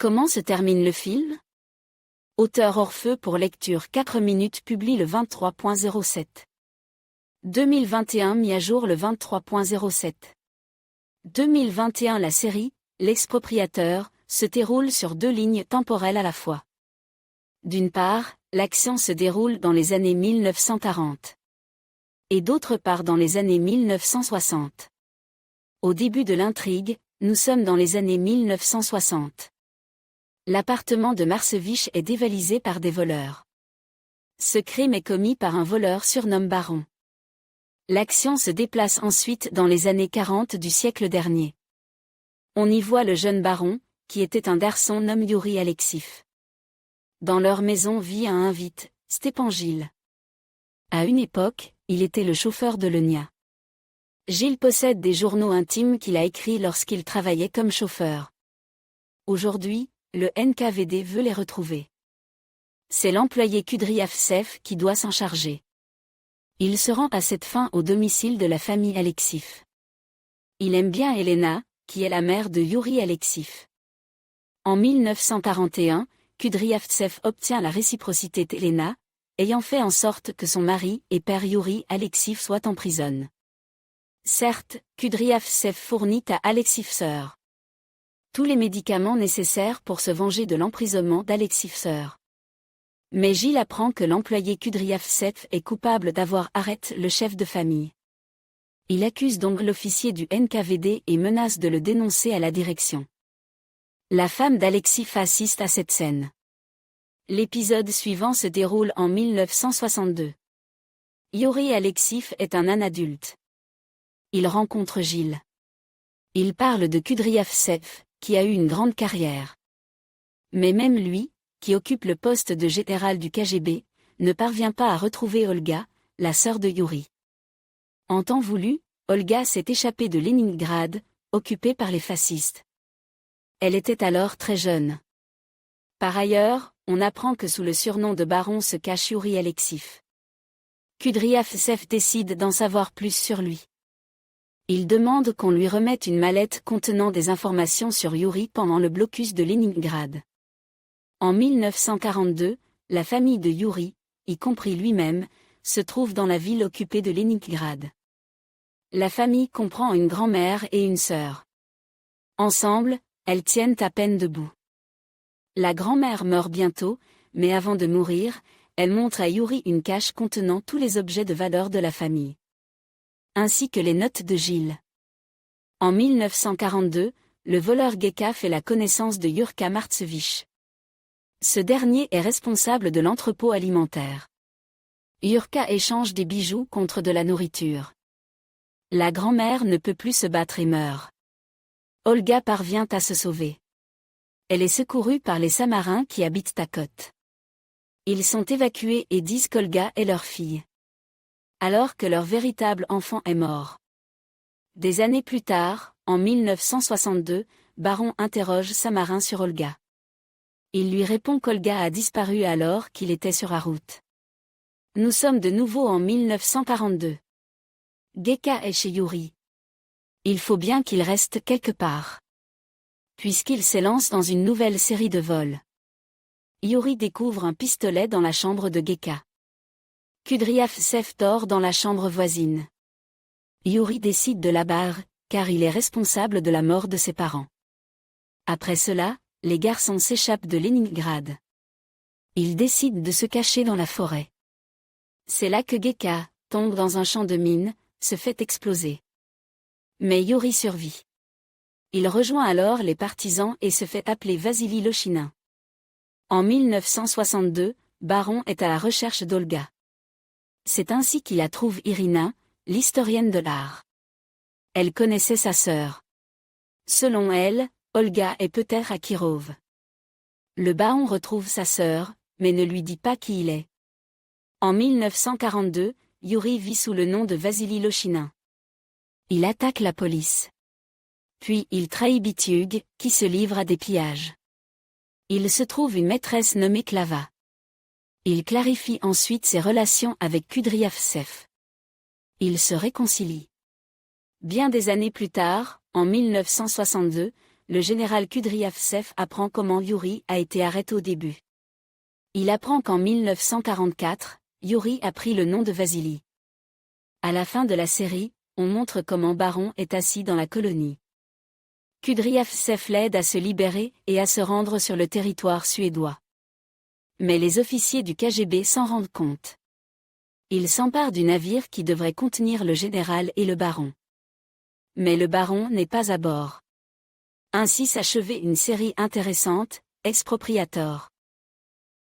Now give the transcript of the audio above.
Comment se termine le film? Auteur hors feu pour lecture 4 minutes publie le 23.07. 2021 mis à jour le 23.07. 2021 La série, L'expropriateur, se déroule sur 2 lignes temporelles à la fois. D'une part, l'action se déroule dans les années 1940. Et d'autre part dans les années 1960. Au début de l'intrigue, nous sommes dans les années 1960. L'appartement de Marsevich est dévalisé par des voleurs. Ce crime est commis par un voleur surnommé Baron. L'action se déplace ensuite dans les années 40 du siècle dernier. On y voit le jeune baron, qui était un garçon nommé Yuri Alexiev. Dans leur maison vit un invite, Stepan Gilles. À une époque, il était le chauffeur de Lenia. Gilles possède des journaux intimes qu'il a écrits lorsqu'il travaillait comme chauffeur. Aujourd'hui, le NKVD veut les retrouver. C'est l'employé Kudryavtsev qui doit s'en charger. Il se rend à cette fin au domicile de la famille Alexiev. Il aime bien Elena, qui est la mère de Yuri Alexiev. En 1941, Kudryavtsev obtient la réciprocité d'Elena, ayant fait en sorte que son mari et père Yuri Alexiev soient en prison. Certes, Kudryavtsev fournit à Alexiev tous les médicaments nécessaires pour se venger de l'emprisonnement d'Alexiev. Mais Gilles apprend que l'employé Kudryavtsev est coupable d'avoir arrêté le chef de famille. Il accuse donc l'officier du NKVD et menace de le dénoncer à la direction. La femme d'Alexiev assiste à cette scène. L'épisode suivant se déroule en 1962. Yuri Alexiev est un adulte. Il rencontre Gilles. Il parle de Kudryavtsev, qui a eu une grande carrière. Mais même lui, qui occupe le poste de général du KGB, ne parvient pas à retrouver Olga, la sœur de Yuri. En temps voulu, Olga s'est échappée de Leningrad, occupée par les fascistes. Elle était alors très jeune. Par ailleurs, on apprend que sous le surnom de baron se cache Yuri Alexiev. Kudryavtsev décide d'en savoir plus sur lui. Il demande qu'on lui remette une mallette contenant des informations sur Yuri pendant le blocus de Leningrad. En 1942, la famille de Yuri, y compris lui-même, se trouve dans la ville occupée de Leningrad. La famille comprend une grand-mère et une sœur. Ensemble, elles tiennent à peine debout. La grand-mère meurt bientôt, mais avant de mourir, elle montre à Yuri une cache contenant tous les objets de valeur de la famille. Ainsi que les notes de Gilles. En 1942, le voleur Geka fait la connaissance de Yurka Marsevich. Ce dernier est responsable de l'entrepôt alimentaire. Yurka échange des bijoux contre de la nourriture. La grand-mère ne peut plus se battre et meurt. Olga parvient à se sauver. Elle est secourue par les Samarins qui habitent à côte. Ils sont évacués et disent qu'Olga est leur fille. Alors que leur véritable enfant est mort. Des années plus tard, en 1962, Baron interroge Samarin sur Olga. Il lui répond qu'Olga a disparu alors qu'il était sur la route. Nous sommes de nouveau en 1942. Geka est chez Yuri. Il faut bien qu'il reste quelque part. Puisqu'il s'élance dans une nouvelle série de vols. Yuri découvre un pistolet dans la chambre de Geka. Kudryavtsev dort dans la chambre voisine. Yuri décide de l'abattre, car il est responsable de la mort de ses parents. Après cela, les garçons s'échappent de Leningrad. Ils décident de se cacher dans la forêt. C'est là que Geka tombe dans un champ de mines, se fait exploser. Mais Yuri survit. Il rejoint alors les partisans et se fait appeler Vassili Lochinin. En 1962, Baron est à la recherche d'Olga. C'est ainsi qu'il la trouve Irina, l'historienne de l'art. Elle connaissait sa sœur. Selon elle, Olga est peut-être à Kirov. Le baron retrouve sa sœur, mais ne lui dit pas qui il est. En 1942, Yuri vit sous le nom de Vassili Lochinin. Il attaque la police. Puis il trahit Bityug, qui se livre à des pillages. Il se trouve une maîtresse nommée Klava. Il clarifie ensuite ses relations avec Kudryavtsev. Ils se réconcilient. Bien des années plus tard, en 1962, le général Kudryavtsev apprend comment Yuri a été arrêté au début. Il apprend qu'en 1944, Yuri a pris le nom de Vassili. À la fin de la série, on montre comment Baron est assis dans la colonie. Kudryavtsev l'aide à se libérer et à se rendre sur le territoire suédois. Mais les officiers du KGB s'en rendent compte. Ils s'emparent du navire qui devrait contenir le général et le baron. Mais le baron n'est pas à bord. Ainsi s'achevait une série intéressante, Expropriator.